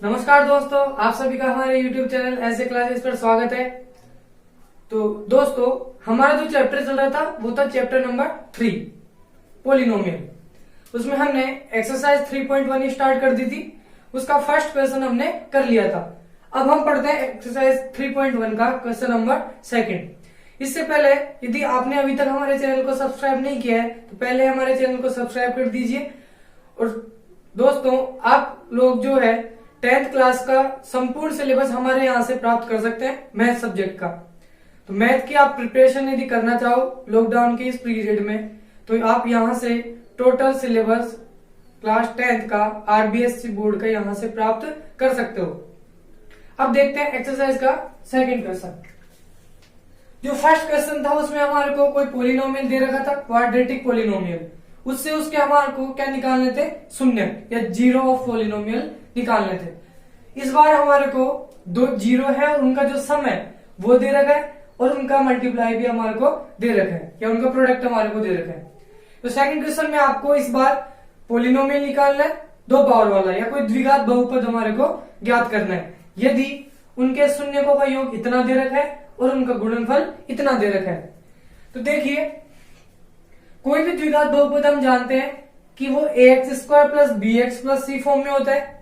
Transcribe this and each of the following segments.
नमस्कार दोस्तों, आप सभी का हमारे YouTube चैनल ऐसे क्लासेस पर स्वागत है। तो दोस्तों, हमारा जो चैप्टर चल रहा था वो था चैप्टर नंबर 3 पोलिनोमियल। उसमें हमने एक्सरसाइज 3.1 स्टार्ट कर दी थी। उसका फर्स्ट क्वेश्चन हमने कर लिया था। अब हम पढ़ते हैं एक्सरसाइज 3.1 का क्वेश्चन नंबर 2। इससे पहले यदि आपने अभी तक हमारे चैनल को सब्सक्राइब नहीं किया है तो पहले हमारे चैनल को सब्सक्राइब कर दीजिए। और दोस्तों, आप लोग जो है 10th क्लास का संपूर्ण सिलेबस हमारे यहाँ से प्राप्त कर सकते हैं मैथ सब्जेक्ट का। तो मैथ की आप प्रिपरेशन यदि करना चाहो लॉकडाउन के इस पीरियड में तो आप यहाँ से टोटल सिलेबस क्लास 10th का आरबीएससी बोर्ड का यहाँ से प्राप्त कर सकते हो। अब देखते हैं एक्सरसाइज का सेकंड क्वेश्चन। जो फर्स्ट क्वेश्चन था उसमें हमारे को कोई पोलिनोमियल दे रखा था, क्वाड्रेटिक पोलिनोमियल। उससे उसके हमारे को क्या निकालने थे, शून्य या जीरो ऑफ पोलिनोमियल निकालने थे। इस बार हमारे को दो जीरो है और उनका जो सम है वो दे रखा है और उनका मल्टीप्लाई भी हमारे को दे रखा है या उनका प्रोडक्ट हमारे को दे रखा है। तो सेकंड क्वेश्चन में आपको इस बार पोलिनोमियल निकालना है, दो पावर वाला या कोई द्विघात बहुपद हमारे को ज्ञात करना है। यदि उनके शून्यकों का योग इतना दे रखा है और उनका गुणनफल इतना दे रखा है। तो देखिए, कोई भी द्विघात बहुपद हम जानते हैं कि वो ax² plus bx+ c form में होता है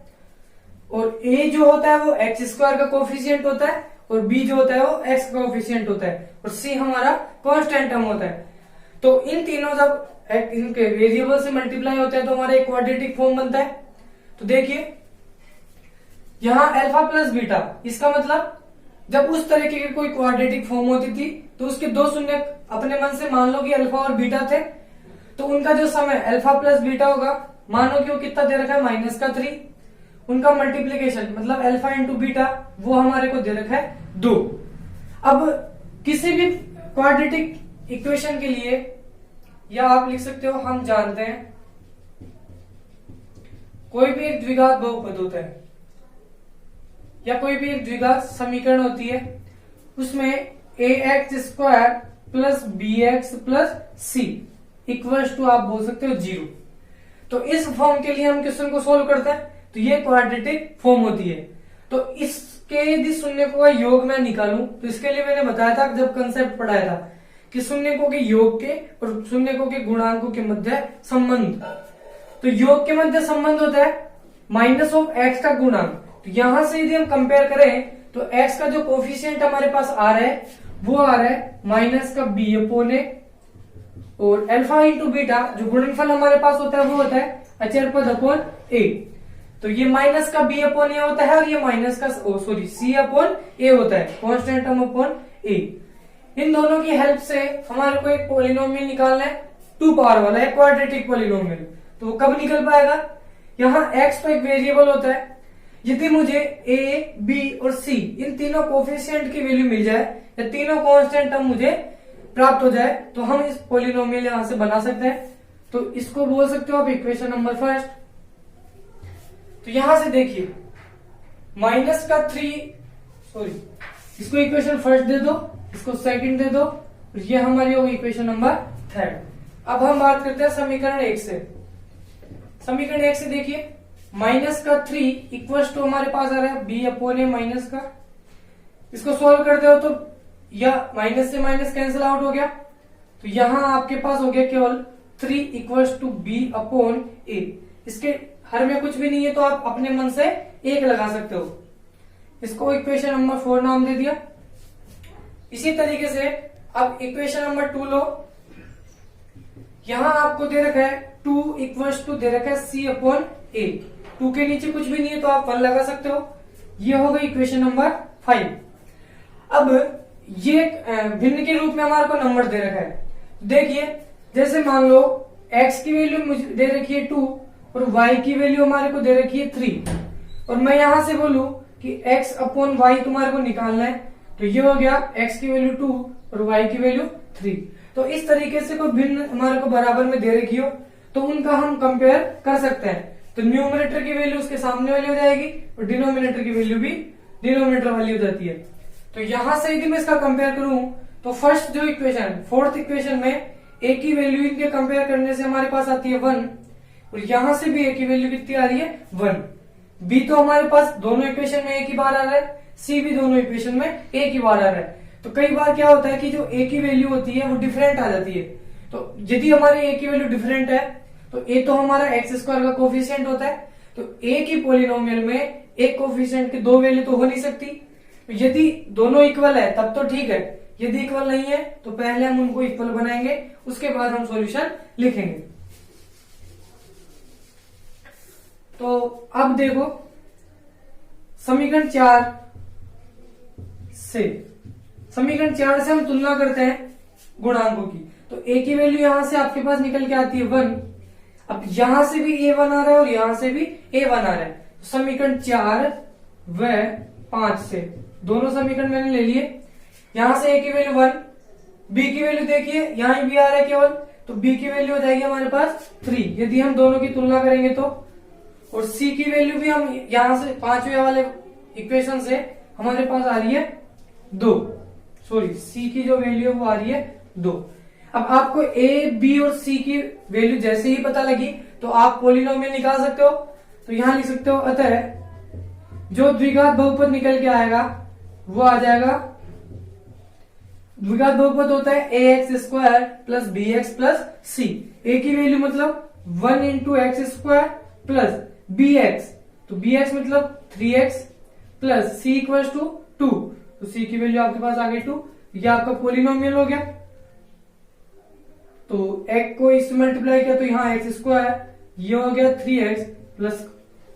और a जो होता है वो x² का कोफिशिएंट होता है और b जो होता है वो x का कोफिशिएंट होता है और c हमारा कांस्टेंट टर्म होता है। तो इन तीनों जब इनके वेरिएबल से मल्टीप्लाई होते हैं तो हमारा एक क्वाड्रेटिक फॉर्म बनता है। तो देखिए, यहाँ अल्फा प्लस बीटा, इसका मतलब जब उस तरीके की कोई क्वाड्रेटिक फॉर्म होती थी तो उसके दो शून्य अपने मन से मान लो कि अल्फा और बीटा थे, तो उनका जो सम है अल्फा प्लस बीटा होगा। मानो कि वो कितना दे रखा है, -3। उनका मल्टीप्लीकेशन मतलब अल्फा इंटू बीटा वो हमारे को दे रखा है 2। अब किसी भी क्वाड्रेटिक इक्वेशन के लिए या आप लिख सकते हो, हम जानते हैं कोई भी एक द्विघात बहुपद होता है या कोई भी एक द्विघात समीकरण होती है, उसमें ax² plus bx+ c equals to आप बोल सकते हो 0। तो इस फॉर्म के लिए हम क्वेश्चन को सोल्व करते हैं तो ये क्वाड्रेटिक फॉर्म होती है। तो इसके यदि शून्यकों का योग मैं निकालूं तो इसके लिए मैंने बताया था जब कंसेप्ट पढ़ाया था कि शून्यकों के योग के और शून्यकों के गुणांकों के मध्य संबंध। तो योग के मध्य संबंध होता है -(x) का गुणांक। तो यहां से यदि हम कंपेयर करें तो x का जो कोफिशिएंट हमारे पास आ रहा है वो आ रहा है -(b/a) और अल्फा इंटू बीटा जो गुणनफल हमारे पास होता है वो होता है अचर पद अपॉन a। तो ये -(b/a) होता है और ये c/a होता है, कांस्टेंट टर्म अपॉन a। इन दोनों की हेल्प से हमारे को एक पोलिनोमियल निकालना है, 2 पावर वाला है, क्वाड्रेटिक पोलिनोमियल। तो वो कब निकल पाएगा, यहाँ x तो एक वेरिएबल होता है। यदि मुझे a, b और c इन तीनों कोफिशिएंट की वैल्यू मिल जाए या तीनों कांस्टेंट टर्म मुझे प्राप्त हो जाए तो हम इस पोलिनोमियल यहां से बना सकते हैं। तो इसको बोल सकते हो आप इक्वेशन नंबर फर्स्ट। तो यहां से देखिए इसको इक्वेशन फर्स्ट दे दो, इसको सेकंड दे दो, ये हमारी होगी इक्वेशन नंबर थर्ड। अब हम बात करते हैं समीकरण 1 से। समीकरण 1 से देखिए, -3 इक्वल्स टू हमारे पास आ रहा है b/a का। इसको सॉल्व करते हो तो या माइनस से माइनस कैंसिल आउट हो गया, तो यहां आपके पास हो गया केवल 3 इक्वल्स टू b/a। इसके हर में कुछ भी नहीं है तो आप अपने मन से 1 लगा सकते हो। इसको इक्वेशन नंबर 4 नाम दे दिया। इसी तरीके से अब इक्वेशन नंबर 2 लो। यहां आपको दे रखा है 2 इक्वल्स टू दे रखा है c/a। 2 के नीचे कुछ भी नहीं है तो आप 1 लगा सकते हो। ये हो गई इक्वेशन नंबर 5। अब ये भिन्न के रूप में हमारे को नंबर दे रखा है। देखिए, जैसे मान लो x की वैल्यू मुझे दे रखी है 2 और y की वैल्यू हमारे को दे रखी है 3 और मैं यहां से बोलूं कि x/y तुम्हारे को निकालना है तो ये हो गया x की वैल्यू 2 और y की वैल्यू 3। तो इस तरीके से कोई भिन्न हमारे को बराबर में दे रखी हो तो उनका हम कंपेयर कर सकते हैं। तो न्यूमरेटर की वैल्यू उसके सामने वाली हो जाएगी और डिनोमिनेटर की वैल्यू भी डिनोमिनेटर वाली हो जाती है। तो यहां से यदि मैं इसका कंपेयर करूं तो फर्स्ट जो इक्वेशन, फोर्थ इक्वेशन में a की वैल्यू इनके कंपेयर करने से हमारे पास आती है 1 और यहां से भी a की वैल्यू कितनी आ रही है 1। बी तो हमारे पास दोनों इक्वेशन में एक ही बार आ रहा है, सी भी दोनों इक्वेशन में एक ही बार आ रहा है। तो कई बार क्या होता है कि जो ए की वैल्यू होती है वो डिफरेंट आ जाती है। तो यदि हमारी ए की वैल्यू डिफरेंट है तो ए तो हमारा एक्स स्क्वायर का कोफिशिएंट होता है, तो ए की पॉलिनोमियल में एक कोफिशिएंट की दो वैल्यू तो हो नहीं सकती। तो यदि दोनों इक्वल है तब तो ठीक है, यदि इक्वल नहीं है तो पहले हम उनको इक्वल बनाएंगे, उसके बाद हम सॉल्यूशन लिखेंगे। तो अब देखो समीकरण 4 से हम तुलना करते हैं गुणांकों की। तो ए की वैल्यू यहां से आपके पास निकल के आती है 1। अब यहां से भी ए 1 आ रहा है और यहां से भी ए 1 आ रहा है। तो समीकरण 4 व 5 से दोनों समीकरण मैंने ले लिए। यहां से ए की वैल्यू 1, बी की वैल्यू देखिए यहां भी आ रहा है केवल, तो बी की वैल्यू हो जाएगी हमारे पास 3 यदि हम दोनों की तुलना करेंगे तो। और सी की वैल्यू भी हम यहां से पांचवें वाले इक्वेशन से हमारे पास आ रही है 2। सॉरी, सी की जो वैल्यू है वो आ रही है 2। अब आपको ए, बी और सी की वैल्यू जैसे ही पता लगी तो आप पॉलिनोमियल निकाल सकते हो। तो यहां लिख सकते हो अतः जो द्विघात बहुपद निकल के आएगा वो आ जाएगा, द्विघात बहुपद होता है a x square plus b x plus c. A की वैल्यू मतलब 1 into x square plus b x, तो बी एक्स मतलब 3x plus C equal to 2, तो सी की वैल्यू आपके पास आ गई 2। ये आपका पॉलिनोमियल हो गया। तो एक को इससे मल्टीप्लाई किया तो यहाँ एक्स स्क्वायर, ये हो गया 3x प्लस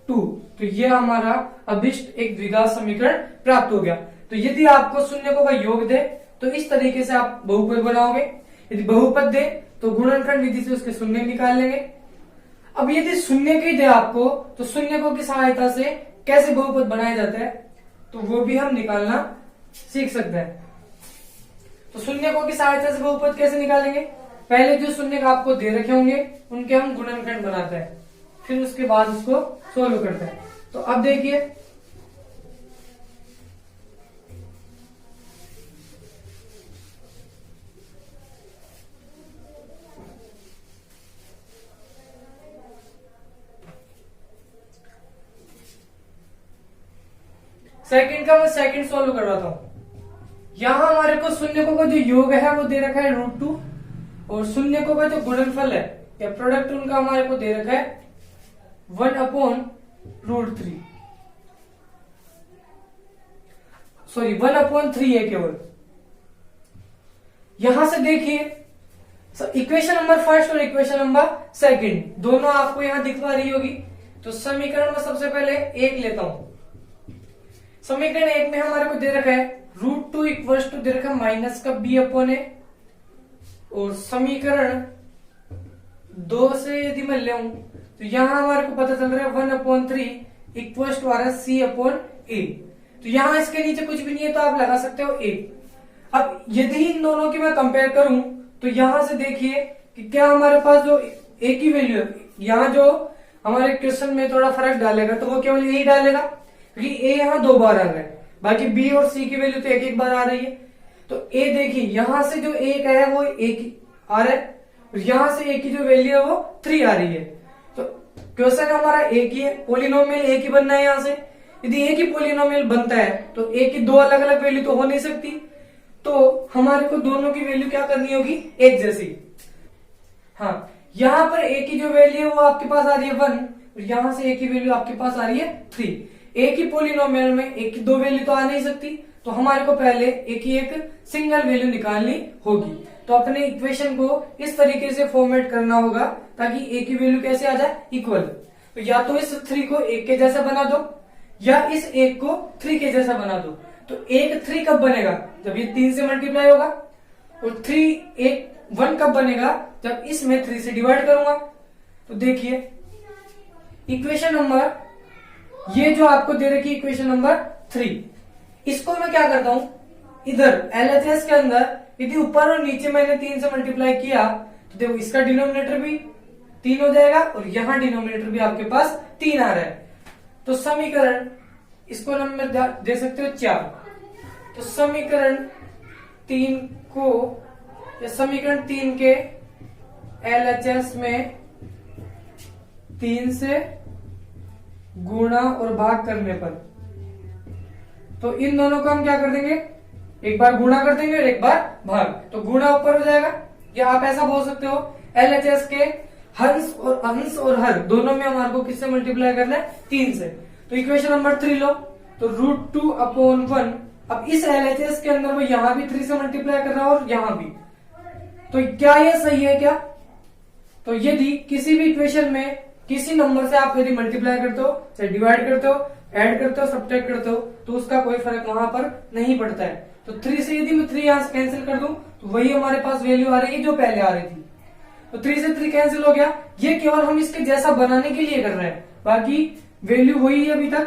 2। तो ये हमारा अभिष्ट एक द्विघात समीकरण प्राप्त हो गया। तो यदि आपको शून्यकों का योग दे तो इस तरीके से आप बहुपद बनाओगे, यदि बहुपद दे तो गुणनखंड विधि से उसके शून्य निकाल लेंगे। अब यदि शून्य की दे आपको तो शून्यकों की सहायता से कैसे बहुपद बनाया जाता है तो वो भी हम निकालना सीख सकते हैं। तो शून्यकों की सहायता से बहुपद कैसे निकालेंगे, पहले जो शून्य आपको दे रखे होंगे उनके हम गुणनखंड बनाते हैं, फिर उसके बाद उसको सोल्व करते हैं। तो अब देखिए सेकंड का मैं सेकंड सोल्व करवाता हूं। यहां हमारे को शून्यकों का जो योग है वो दे रखा है √2 और शून्यकों का जो गुणनफल है या प्रोडक्ट उनका हमारे को दे रखा है 1/√3। सॉरी 1/3 है केवल। यहां से देखिए इक्वेशन नंबर फर्स्ट और इक्वेशन नंबर सेकंड दोनों आपको यहां दिखवा रही होगी। तो समीकरण में सबसे पहले एक लेता हूं। समीकरण 1 में हमारे को दे रखा है √2 इक्वल्स टू दे रखा है माइनस का b/a। और समीकरण 2 से यदि मैं ले तो यहां हमारे को पता चल रहा है 1/3 इक्वल्स टू आ रहा है c/a। तो यहां इसके नीचे कुछ भी नहीं है तो आप लगा सकते हो 1। अब यदि इन दोनों की मैं कंपेयर करूं तो यहां से देखिए कि क्या हमारे पास जो a की वैल्यू है, यहां जो हमारे क्वेश्चन में थोड़ा फर्क डालेगा तो वो केवल यही डालेगा क्योंकि a यहाँ 2 बार आ रहा है, बाकी b और c की वैल्यू तो एक एक बार आ रही है। तो a देखिए यहां से जो a का है वो एक आ रहा है और यहां से a की जो वैल्यू है वो 3 आ रही है। तो क्वेश्चन हमारा एक ही है, पॉलिनोमियल एक ही बनना है। यहां से यदि एक ही पॉलिनोमियल बनता है तो a की दो अलग अलग वैल्यू तो हो नहीं सकती, तो हमारे को दोनों की वैल्यू क्या करनी होगी, एक जैसी। हाँ, यहाँ पर a की जो वैल्यू है वो आपके पास आ रही है 1 और यहां से a की वैल्यू आपके पास आ रही है 3। एक ही पॉलिनोमियल में एक की दो वैल्यू तो आ नहीं सकती, तो हमारे को पहले एक ही एक सिंगल वैल्यू निकालनी होगी। तो अपने इक्वेशन को इस तरीके से फॉर्मेट करना होगा ताकि ए की वैल्यू कैसे आ जाए, इक्वल। तो या तो इस 3 को 1 के जैसा बना दो या इस 1 को 3 के जैसा बना दो। तो 1 3 कब बनेगा, जब ये 3 से मल्टीप्लाई होगा, और 1 कब बनेगा, जब इसमें 3 से डिवाइड करूंगा। तो देखिए इक्वेशन नंबर ये जो आपको दे रखी इक्वेशन नंबर 3, इसको मैं क्या करता हूं, इधर LHS के अंदर यदि ऊपर और नीचे मैंने 3 से मल्टीप्लाई किया तो देखो इसका डिनोमिनेटर भी 3 हो जाएगा और यहां डिनोमिनेटर भी आपके पास 3 आ रहा है। तो समीकरण इसको नंबर दे सकते हो 4। तो समीकरण 3 को या समीकरण 3 के LHS में 3 से गुणा और भाग करने पर, तो इन दोनों को हम क्या कर देंगे, एक बार गुणा कर देंगे और एक बार भाग। तो गुणा ऊपर हो जाएगा, या आप ऐसा बोल सकते हो LHS के अंश और हर दोनों में हमारे को किससे मल्टीप्लाई करना है, 3 से। तो इक्वेशन नंबर 3 लो, तो √2/1। अब इस LHS के अंदर वो यहां भी 3 से मल्टीप्लाई कर रहा है और यहां भी, तो क्या ये सही है क्या? तो यदि किसी भी इक्वेशन में किसी नंबर से आप यदि मल्टीप्लाई करते हो, चाहे डिवाइड करते हो, ऐड करते हो, सब्ट्रैक्ट करते हो, तो उसका कोई फर्क वहां पर नहीं पड़ता है। तो 3 से यदि मैं 3 यहां से कैंसिल कर दूं तो वही हमारे पास वैल्यू आ रही है जो पहले आ रही थी। तो 3 से 3 कैंसिल हो गया, ये केवल हम इसके जैसा बनाने के लिए कर रहे हैं, बाकी वैल्यू वही है अभी तक।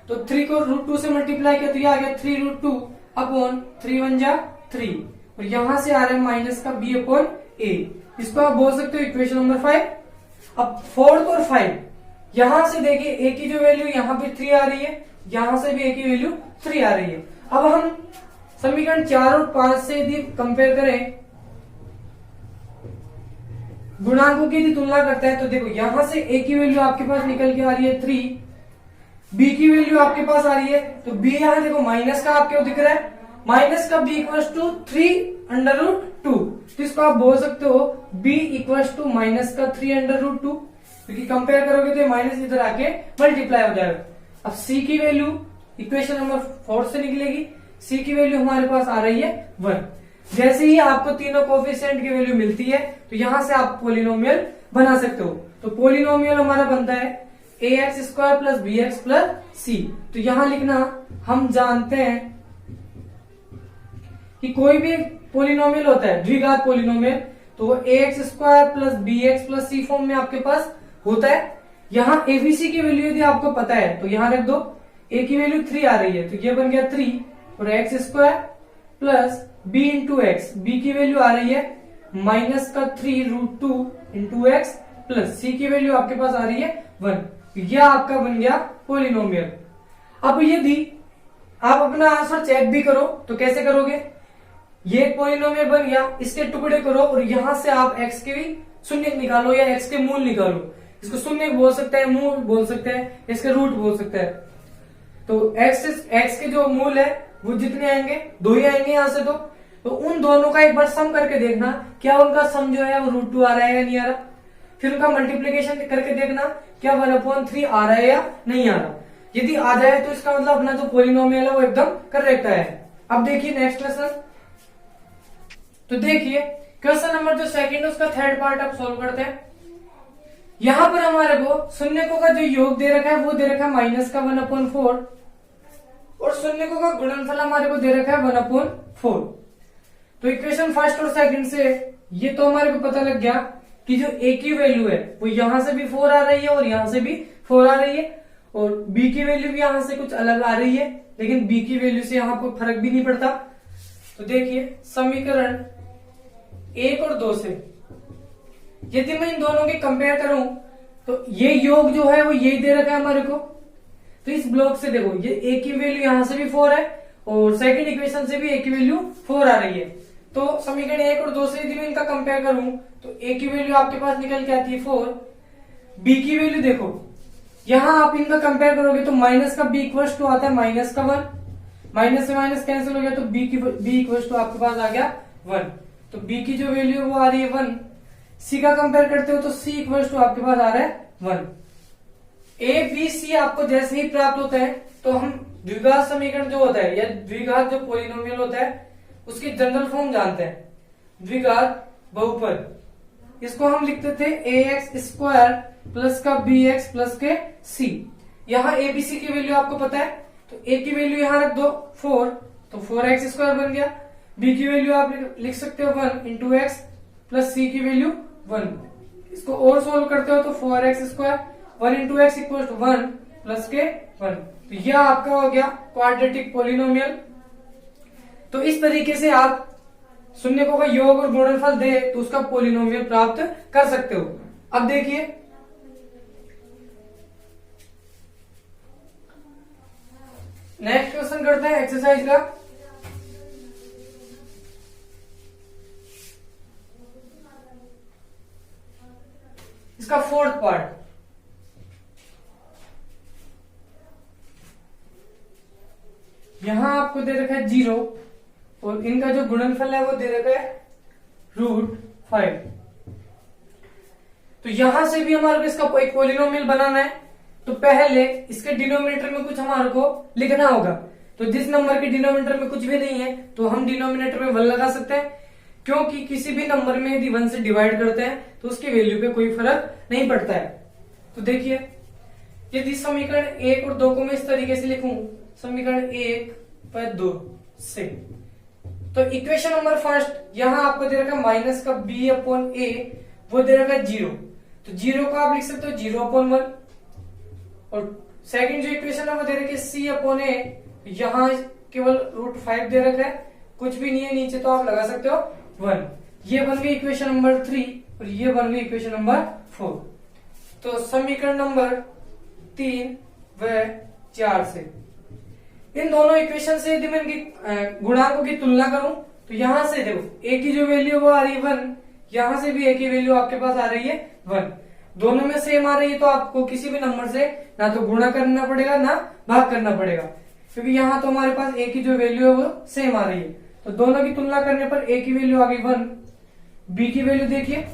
तो 3 को √2 से मल्टीप्लाई किया तो ये आ गया 3√2/3 1 जा 3, और यहां से आ रहा है माइनस का b/a। इसको आप बोल सकते हो इक्वेशन नंबर 5। अब 4 और 5 यहां से देखिए, ए की जो वैल्यू यहां पे 3 आ रही है, यहां से भी ए की वैल्यू 3 आ रही है। अब हम समीकरण 4 और 5 से यदि कंपेयर करें, गुणांकों की यदि तुलना करते हैं, तो देखो यहां से ए की वैल्यू आपके पास निकल के आ रही है 3, बी की वैल्यू आपके पास आ रही है, तो बी यहां देखो माइनस का आपको दिख रहा है, माइनस का b = 3√2। तो इसको आप बोल सकते हो b = माइनस का 3√2, क्योंकि कंपेयर करोगे तो माइनस इधर आके मल्टीप्लाई हो जाएगा। अब c की वैल्यू इक्वेशन नंबर 4 से निकलेगी, c की वैल्यू हमारे पास आ रही है 1। जैसे ही आपको तीनों कोफिशिएंट की वैल्यू मिलती है तो यहां से आप पोलिनोमियल बना सकते हो। तो पोलिनोमियल हमारा बनता है ax² + bx + c। तो यहां लिखना, हम जानते हैं कि कोई भी पोलिनोमियल होता है द्विघात पोलिनोमियल, तो वो ax² + bx + c फॉर्म में आपके पास होता है। यहां एबीसी की वैल्यू यदि आपको पता है तो यहां रख दो, a की वैल्यू 3 आ रही है तो ये बन गया 3, और x² + b × x, b की वैल्यू आ रही है माइनस का 3√2 × x, प्लस c की वैल्यू आपके पास आ रही है 1। यह आपका बन गया पोलिनोमियल। अब यदि आप अपना आंसर चेक भी करो तो कैसे करोगे, ये पोलिनोमियल बन गया, इसके टुकड़े करो और यहां से आप x के भी शून्य निकालो या x के मूल निकालो। इसको शून्य बोल सकते हैं, मूल बोल सकते हैं, इसके रूट बोल सकते हैं। तो x के जो मूल है वो जितने आएंगे 2 ही आएंगे यहां से। तो उन दोनों का एक बार सम करके देखना, क्या उनका सम जो है वो √2 आ रहा है या नहीं आ रहा। फिर उनका मल्टीप्लीकेशन करके देखना क्या 1/3 आ रहा है या नहीं आ रहा। यदि आ जाए तो इसका मतलब अपना जो पोलिनोमियल है वो एकदम करेक्ट है। अब देखिए नेक्स्ट क्वेश्चन। तो देखिए क्वेश्चन नंबर जो सेकंड उसका थर्ड पार्ट आप सोल्व करते हैं। यहां पर हमारे को शून्यकों का जो योग दे रखा है वो दे रखा है माइनस का 1/4, और शून्यकों का गुणनफल हमारे को दे रखा है 1/4। तो इक्वेशन फर्स्ट और सेकंड से ये तो हमारे को पता लग गया कि जो a की वैल्यू है वो यहां से भी 4 आ रही है और यहां से भी 4 आ रही है, और b की वैल्यू भी यहां से कुछ अलग आ रही है, लेकिन b की वैल्यू से यहां कोई फर्क भी नहीं पड़ता। तो देखिए समीकरण 1 और 2 से यदि मैं इन दोनों के कंपेयर करूं तो ये योग जो है वो यही दे रखा है हमारे को। तो इस ब्लॉक से देखो ये a की वैल्यू यहां से भी 4 है और सेकंड इक्वेशन से भी a की वैल्यू 4 आ रही है। तो समीकरण 1 और 2 से यदि मैं इनका कंपेयर करूं तो a की वैल्यू आपके पास निकल के आती है 4, b की वैल्यू देखो यहां आप इनका कंपेयर करोगे तो माइनस का b = आता है माइनस का 1, माइनस से माइनस कैंसिल हो गया तो b = आपके पास आ गया 1। तो b की जो वैल्यू वो आ रही है 1। c का कंपेयर करते हो तो c = आपके पास आ रहा है 1। a b c आपको जैसे ही प्राप्त होता है तो हम द्विघात समीकरण जो होता है या द्विघात जो पोलिनोमियल होता है उसकी जनरल फॉर्म जानते हैं, द्विघात बहुपद। इसको हम लिखते थे ax² प्लस का bx प्लस के c। यहाँ abc की वैल्यू आपको पता है तो a की वैल्यू यहाँ रख दो 4, तो 4x² बन गया। b की वैल्यू आप लिख सकते हो 1 × x प्लस c की वैल्यू 1। इसको और सोल्व करते हो तो 4x² 1 × x = 1 प्लस के 1। तो यह आपका हो गया क्वाड्रेटिक पोलिनोमियल। तो इस तरीके से आप शून्यकों का योग और गुणनफल दे तो उसका पोलिनोमियल प्राप्त कर सकते हो। अब देखिए नेक्स्ट क्वेश्चन करते हैं एक्सरसाइज का। इसका फोर्थ पार्ट। यहाँ आपको दे रखा है 0 और इनका जो गुणनफल है वो दे रखा है √5। तो यहां से भी हमारे को इसका एक पॉलिनोमियल बनाना है, तो पहले इसके डिनोमिनेटर में कुछ हमारे को लिखना होगा। तो जिस नंबर के डिनोमिनेटर में कुछ भी नहीं है तो हम डिनोमिनेटर में 1 लगा सकते हैं, क्योंकि किसी भी नंबर में यदि 1 से डिवाइड करते हैं तो उसकी वैल्यू पे कोई फर्क नहीं पड़ता है। तो देखिए, यदि समीकरण 1 और 2 को मैं इस तरीके से लिखूं, समीकरण 1 पर 2 से, तो इक्वेशन नंबर फर्स्ट यहां आपको दे रखा माइनस का b/a, वो दे रखा 0, तो 0 को आप लिख सकते हो 0/1। और सेकंड जो इक्वेशन है वो दे रखी है c/a, यहां केवल √5 दे रखा है, कुछ भी नहीं है नीचे, तो आप लगा सकते हो 1। ये बन गई इक्वेशन नंबर 3 और ये बन गई इक्वेशन नंबर 4। तो समीकरण नंबर 3 व 4 से इन दोनों इक्वेशन से यदि मैं इनकी गुणांकों की तुलना करूं तो यहां से देखो a की जो वैल्यू वो आ रही है 1, यहां से भी a की वैल्यू आपके पास आ रही है 1, दोनों में सेम आ रही है, तो आपको किसी भी नंबर से ना तो गुणा करना पड़ेगा ना भाग करना पड़ेगा, क्योंकि यहाँ तो हमारे पास a की जो वैल्यू है वो सेम आ रही है। तो दोनों की तुलना करने पर a की वैल्यू आ गई 1, b की वैल्यू देखिए,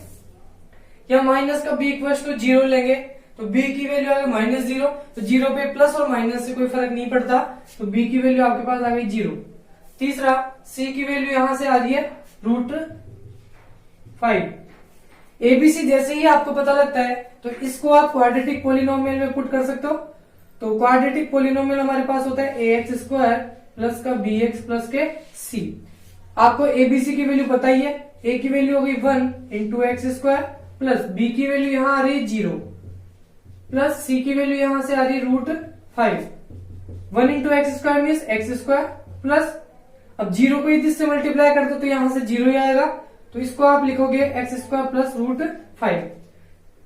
या माइनस का b इक्वल्स टू 0 लेंगे तो b की वैल्यू आ गई -0, तो 0 पे प्लस और माइनस से कोई फर्क नहीं पड़ता, तो b की वैल्यू आपके पास आ गई 0। तीसरा c की वैल्यू यहां से आ रही है √5। एबीसी जैसे ही आपको पता लगता है तो इसको आप क्वाड्रेटिक पोलिनोमियल में पुट कर सकते हो। तो क्वाड्रेटिक पोलिनोमियल हमारे पास होता है ax² प्लस का bx प्लस के c। आपको एबीसी की वैल्यू पता ही है, a की वैल्यू हो गई 1 इंटू x² प्लस b की वैल्यू यहां आ रही है 0 प्लस c की वैल्यू यहां से आ रही है √5। 1 into x² means x² plus, अब 0 को यदि इससे मल्टीप्लाई करते तो यहां से 0 ही आएगा, तो इसको आप लिखोगे x² प्लस √5।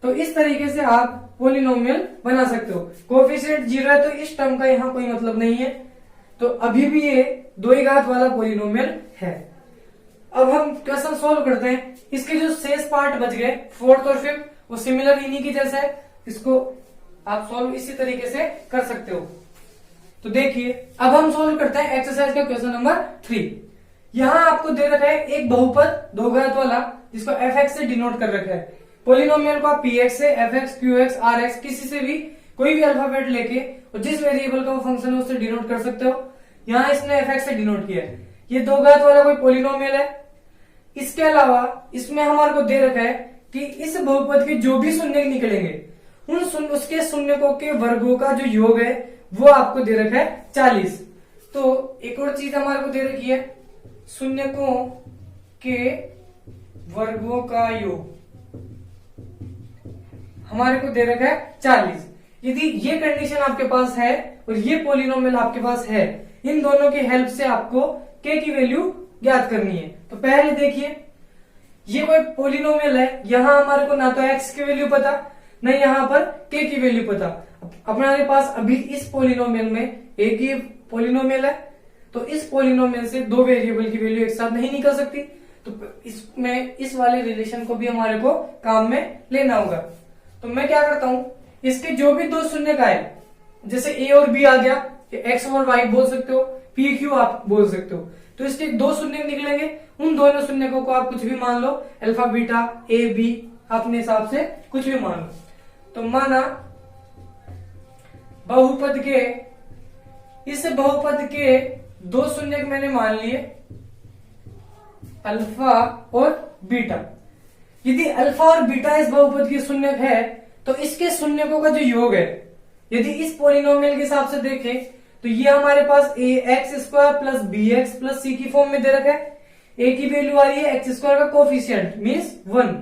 तो इस तरीके से आप पोलिनोमियल बना सकते हो। कोफिशिएंट 0 है तो इस टर्म का यहाँ कोई मतलब नहीं है, तो अभी भी ये 2 घात वाला पोलिनोमियल है। अब हम क्वेश्चन सोल्व करते हैं। इसके जो शेष पार्ट बच गए 4th और 5th, वो सिमिलर इन्हीं की जैसा है, इसको आप सोल्व इसी तरीके से कर सकते हो। तो देखिए, अब हम सोल्व करते हैं एक्सरसाइज का क्वेश्चन नंबर 3। यहां आपको दे रखा है एक बहुपद 2 घात वाला, जिसको fx से डिनोट कर रखा है। पोलिनोमियल को आप px से, fx, qx, rx किसी से भी कोई भी अल्फाबेट लेके और जिस वेरिएबल का वो फंक्शन है उससे डिनोट कर सकते हो। यहाँ इसने fx से डिनोट किया है। ये 2 घात वाला कोई पोलिनोमियल है। इसके अलावा इसमें हमारे को दे रखा है कि इस बहुपद के जो भी शून्य निकलेंगे उसके शून्यकों के वर्गों का जो योग है वो आपको दे रखा है 40। तो एक और चीज हमारे को दे रखी है, शून्यकों के वर्गों का योग हमारे को दे रखा है 40। यदि ये कंडीशन आपके पास है और ये पोलिनोमियल आपके पास है, इन दोनों की हेल्प से आपको k की वैल्यू ज्ञात करनी है। तो पहले देखिए, ये कोई पोलिनोमियल है, यहां हमारे को ना तो x की वैल्यू पता, न यहां पर k की वैल्यू पता। हमारे पास अभी इस पोलिनोमियल में एक ही पोलिनोमियल है, तो इस पोलिनोमियल से 2 वेरिएबल की वैल्यू एक साथ नहीं निकल सकती, तो इसमें इस वाले रिलेशन को भी हमारे को काम में लेना होगा। तो मैं क्या करता हूं, इसके जो भी 2 शून्य का है, जैसे a और b आ गया, x और y बोल सकते हो, p q आप बोल सकते हो, तो इसके 2 शून्य निकलेंगे। उन दोनों शून्यकों को आप कुछ भी मान लो, अल्फा बीटा a b अपने हिसाब से कुछ भी मान लो। तो माना बहुपद के, इस बहुपद के 2 शून्य मैंने मान लिए अल्फा और बीटा। यदि अल्फा और बीटा इस बहुपद की शून्य है तो इसके शून्यकों का जो योग है, यदि इस पोलिनोमियल के हिसाब से देखें तो ये हमारे पास ax² plus bx plus c की फॉर्म में दे रखा है। a की वैल्यू आ रही है x² का कोफिशिएंट मीन्स 1,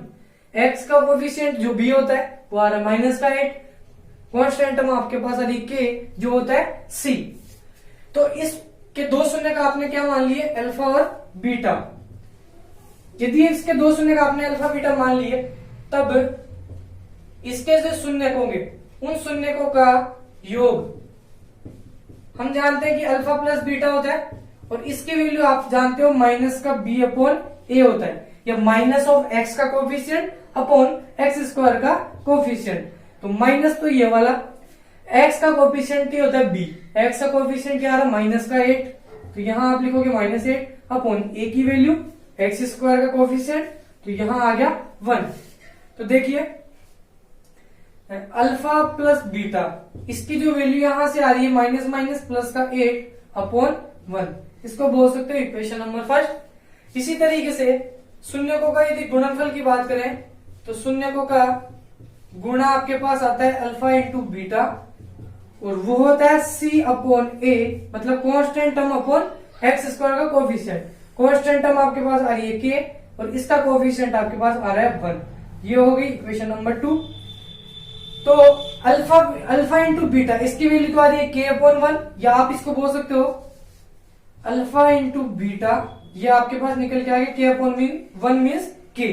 x का कोफिशिएंट जो b होता है वो आ रहा है -8, कांस्टेंट टर्म आपके पास आ रही k जो होता है c। तो इसके 2 शून्य का आपने क्या मान लिए, अल्फा और बीटा। यदि इसके 2 शून्य का आपने अल्फा बीटा मान लिए, तब इसके जो शून्य होंगे उन शून्यकों का योग हम जानते हैं कि अल्फा प्लस बीटा होता है, और इसकी वैल्यू आप जानते हो माइनस का b/a होता है, या माइनस ऑफ x का कोफिशिएंट अपॉन x² का कोफिशिएंट। तो माइनस तो ये वाला एक्स का कोफिशिएंट ही होता है बी, एक्स का कोफिशिएंट क्या आ रहा है -8, तो यहां आप लिखोगे -8 अपॉन ए की वैल्यू एक्स स्क्वायर का कोफिशिएंट, तो यहां आ गया 1। तो देखिए अल्फा प्लस बीटा, इसकी जो वैल्यू यहां से आ रही है माइनस माइनस प्लस का 8 अपॉन 1, इसको बोल सकते हो इक्वेशन नंबर फर्स्ट। इसी तरीके से शून्यकों का यदि गुणनफल की बात करें तो शून्यकों का गुणा आपके पास आता है अल्फा इंटू बीटा, और वो होता है सी अपॉन ए, मतलब constant term upon x square का कोफिशिएंट। कांस्टेंट टर्म आपके पास आ रही है के, और इसका कोफिशिएंट आपके पास आ रहा है 1। ये हो गई इक्वेशन नंबर 2। तो अल्फा इंटू बीटा, इसकी वैल्यू तो आ रही है के अपॉन 1, या आप इसको बोल सकते हो अल्फा इंटू बीटा, ये आपके पास निकल के आ गया के अपॉन 1 मीन्स के।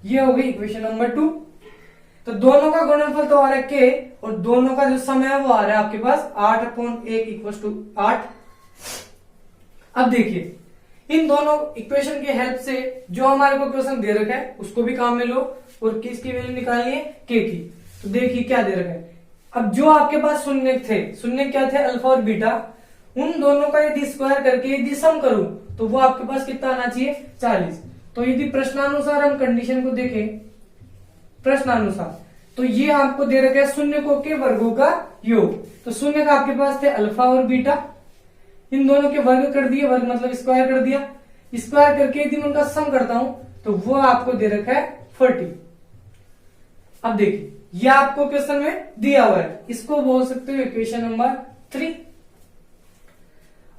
ये हो गई इक्वेशन नंबर 2। तो दोनों का गुणनफल तो आ रहा है के, और दोनों का जो समय है वो आ रहा है आपके पास 8 अपॉन 1 इक्वल टू 8। अब देखिए इन दोनों इक्वेशन की हेल्प से जो हमारे को क्वेश्चन दे रखा है उसको भी काम में लो, और किसकी वैल्यू निकालनी है के की। तो देखिए क्या दे रखा है, अब जो आपके पास शून्य थे, शून्य क्या थे अल्फा और बीटा, उन दोनों का यदि स्क्वायर करके यदि सम करूं तो वो आपके पास कितना आना चाहिए 40। तो यदि प्रश्नानुसार हम कंडीशन को देखें, प्रश्नानुसार, तो ये आपको दे रखा है शून्यकों के वर्गों का योग। तो शून्य का आपके पास थे अल्फा और बीटा, इन दोनों के वर्ग कर दिए, वर्ग मतलब स्क्वायर कर दिया, स्क्वायर करके यदि मैं उनका सम करता हूं तो वो आपको दे रखा है 40। अब देखिए ये आपको क्वेश्चन में दिया हुआ है, इसको बोल सकते हो इक्वेशन नंबर 3।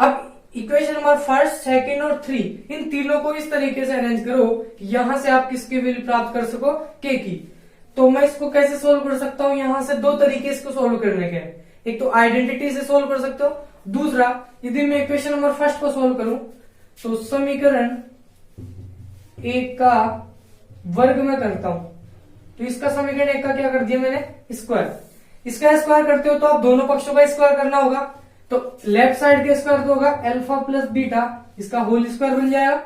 अब इक्वेशन नंबर फर्स्ट, सेकंड और 3, इन तीनों को इस तरीके से अरेंज करो कि यहां से आप किसकी वैल्यू प्राप्त कर सको के की। तो मैं इसको कैसे सोल्व कर सकता हूं, यहां से दो तरीके इसको सोल्व करने के, एक तो आइडेंटिटी से सोल्व कर सकते हो, दूसरा यदि मैं इक्वेशन नंबर फर्स्ट को सोल्व करूं तो समीकरण 1 का वर्ग में करता हूं, तो इसका समीकरण 1 का क्या कर दिया मैंने स्क्वायर। इसका स्क्वायर करते हो तो आप दोनों पक्षों का स्क्वायर करना होगा, तो लेफ्ट साइड का स्क्वायर तो होगा अल्फा प्लस बीटा, इसका होल स्क्वायर बन जाएगा,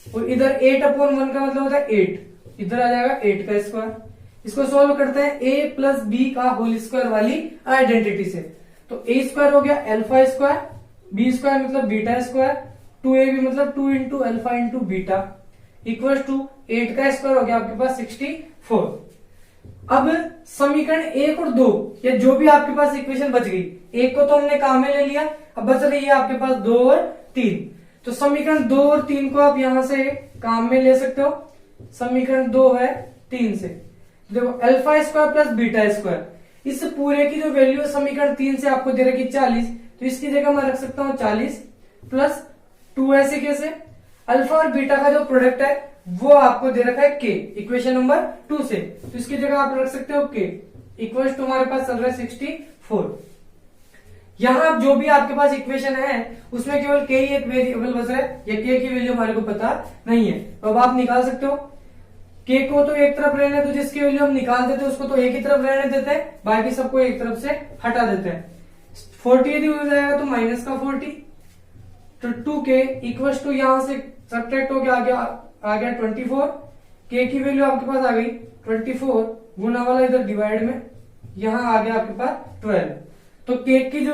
और इधर 8 अपॉन 1 का मतलब होता है 8, इधर आ जाएगा 8 का स्क्वायर। इसको सोल्व करते हैं a प्लस बी का होल स्क्वायर वाली आइडेंटिटी से, तो a स्क्वायर हो गया अल्फा स्क्वायर, b स्क्वायर मतलब बीटा स्क्वायर, 2ab मतलब 2 into alpha into beta equal to 8 का स्क्वायर हो गया आपके पास 64। अब समीकरण 1 और 2, या जो भी आपके पास इक्वेशन बच गई, एक को तो हमने काम में ले लिया, अब बच रही है आपके पास 2 और 3, तो समीकरण 2 और 3 को आप यहां से काम में ले सकते हो। समीकरण 2 है 3 से, देखो alpha square plus beta square, इस पूरे की जो वैल्यू है समीकरण 3 से आपको दे रखी 40, तो इसकी जगह मैं रख सकता हूं 40 प्लस 2, ऐसे कैसे, अल्फा और बीटा का जो प्रोडक्ट है वो आपको दे रखा है के इक्वेशन नंबर 2 से, तो इसकी जगह आप रख सकते हो के इक्वल टू हमारे पास चल रहा है 64। यहां जो भी आपके पास इक्वेशन है उसमें केवल के ही एक वेरिएबल बच रहा है, या के की वैल्यू हमारे को पता नहीं है, तो अब आप निकाल सकते हो। के को तो एक तरफ रहने दो, जिसकी वैल्यू हम निकाल देते हैं उसको तो एक ही तरफ रहने देते हैं, बाकी सबको एक तरफ से हटा देते हैं। 40 यदि हो जाएगा तो माइनस का 40, तो 2k इक्वल टू यहां से सब्ट्रैक्ट हो गया, आ गया 24, के की वैल्यू आपके पास आ गई 24, गुना वाला इधर डिवाइड में, यहां आ गया आपके पास 12। तो के की जो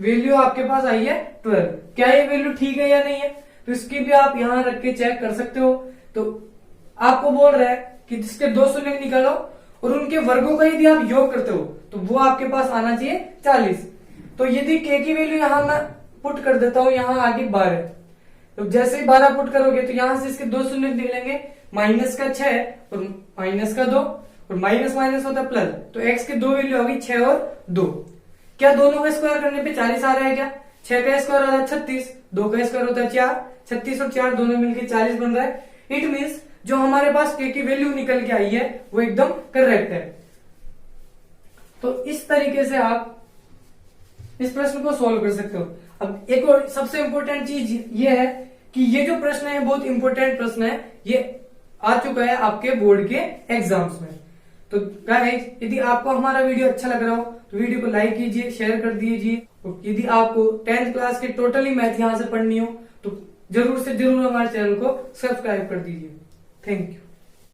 वैल्यू आपके पास आई है 12, क्या ये वैल्यू ठीक है या नहीं है, तो इसकी भी आप यहां रख के चेक कर सकते हो। तो आपको बोल रहा है कि जिसके 2 शून्य निकालो और उनके वर्गों का यदि आप योग करते हो तो वो आपके पास आना चाहिए 40। तो यदि के की वैल्यू यहां मैं पुट कर देता हूं, यहां आगे 12, तो जैसे ही 12 पुट करोगे तो यहां से इसके 2 शून्य निकलेंगे, माइनस का 6 और माइनस का 2, और माइनस माइनस होता है प्लस, तो x की 2 वैल्यू होगी 6 और 2। क्या दोनों का स्क्वायर करने पे 40 आ रहा है क्या, 6 का स्क्वायर होता है 36, 2 का स्क्वायर होता है 4, 36 और 4 दोनों मिलकर 40 बन रहा है। इट मीन्स जो हमारे पास के की वैल्यू निकल के आई है वो एकदम करेक्ट है। तो इस तरीके से आप इस प्रश्न को सॉल्व कर सकते हो। अब एक और सबसे इंपॉर्टेंट चीज ये है कि ये जो प्रश्न है बहुत इंपॉर्टेंट प्रश्न है, ये आ चुका है आपके बोर्ड के एग्जाम्स में। तो गाइस यदि आपको हमारा वीडियो अच्छा लग रहा हो तो वीडियो को लाइक कीजिए, शेयर कर दीजिए। यदि आपको 10th क्लास के टोटली मैथ यहां से पढ़नी हो तो जरूर से जरूर हमारे चैनल को सब्सक्राइब कर दीजिए। Thank you.